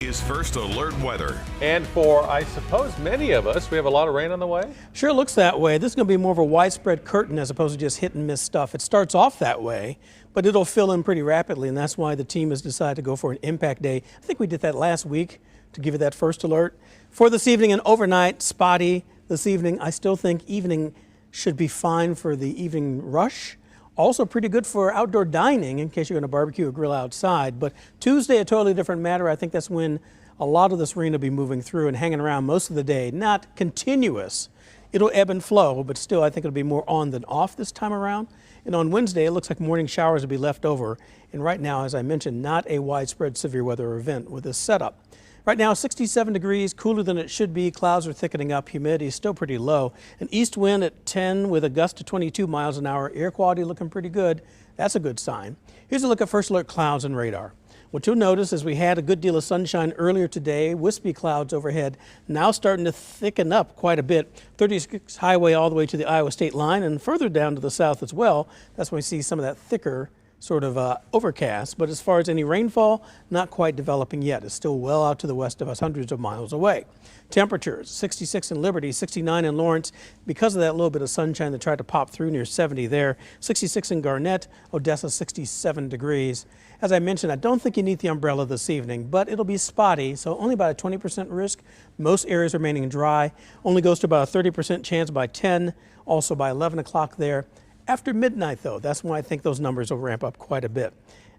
Is First Alert weather. And for, I suppose, many of us, we have a lot of rain on the way. Sure looks that way. This is going to be more of a widespread curtain as opposed to just hit and miss stuff. It starts off that way, but it'll fill in pretty rapidly, and that's why the team has decided to go for an impact day. I think we did that last week to give you that first alert. For this evening and overnight, spotty this evening. I still think evening should be fine for the evening rush. Also pretty good for outdoor dining in case you're going to barbecue or grill outside. But Tuesday, a totally different matter. I think that's when a lot of this rain will be moving through and hanging around most of the day. Not continuous. It'll ebb and flow, but still I think it'll be more on than off this time around. And on Wednesday, it looks like morning showers will be left over. And right now, as I mentioned, not a widespread severe weather event with this setup. Right now, 67 degrees, cooler than it should be. Clouds are thickening up. Humidity is still pretty low. An east wind at 10 with a gust to 22 miles an hour. Air quality looking pretty good. That's a good sign. Here's a look at First Alert clouds and radar. What you'll notice is we had a good deal of sunshine earlier today. Wispy clouds overhead, now starting to thicken up quite a bit. 36 highway all the way to the Iowa state line and further down to the south as well. That's when we see some of that thicker sort of overcast, but as far as any rainfall, not quite developing yet. It's still well out to the west of us, hundreds of miles away. Temperatures, 66 in Liberty, 69 in Lawrence. Because of that little bit of sunshine that tried to pop through near 70 there. 66 in Garnett, Odessa, 67 degrees. As I mentioned, I don't think you need the umbrella this evening, but it'll be spotty, so only about a 20% risk. Most areas remaining dry. Only goes to about a 30% chance by 10, also by 11 o'clock there. After midnight, though, that's when I think those numbers will ramp up quite a bit.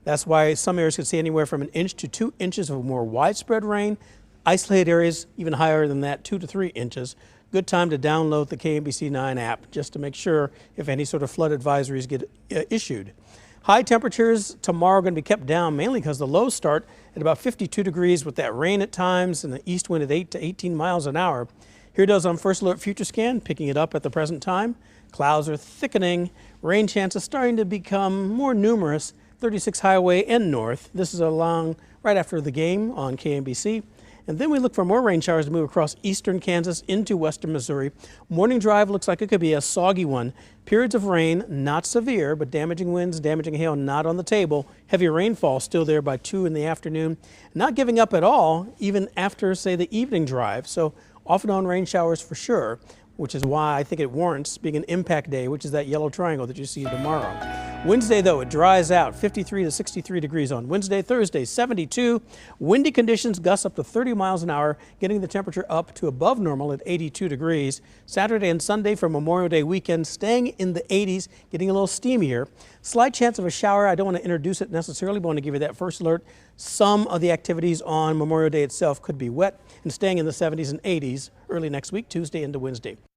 That's why some areas could see anywhere from 1 inch to 2 inches of more widespread rain. Isolated areas even higher than that, 2 to 3 inches. Good time to download the KMBC 9 app just to make sure if any sort of flood advisories get issued. High temperatures tomorrow are going to be kept down mainly because the lows start at about 52 degrees with that rain at times and the east wind at 8 to 18 miles an hour. Here it is on First Alert Future Scan, picking it up at the present time. Clouds are thickening. Rain chances starting to become more numerous. 36 highway and north. This is along right after the game on KMBC. And then we look for more rain showers to move across eastern Kansas into western Missouri. Morning drive looks like it could be a soggy one. Periods of rain, not severe, but damaging winds, damaging hail not on the table. Heavy rainfall still there by 2 in the afternoon. Not giving up at all, even after, say, the evening drive. So off and on rain showers for sure, which is why I think it warrants being an impact day, which is that yellow triangle that you see tomorrow. Wednesday, though, it dries out, 53 to 63 degrees on Wednesday. Thursday, 72. Windy conditions, gusts up to 30 miles an hour, getting the temperature up to above normal at 82 degrees. Saturday and Sunday for Memorial Day weekend, staying in the 80s, getting a little steamier. Slight chance of a shower. I don't want to introduce it necessarily, but I want to give you that first alert. Some of the activities on Memorial Day itself could be wet and staying in the 70s and 80s early next week, Tuesday into Wednesday.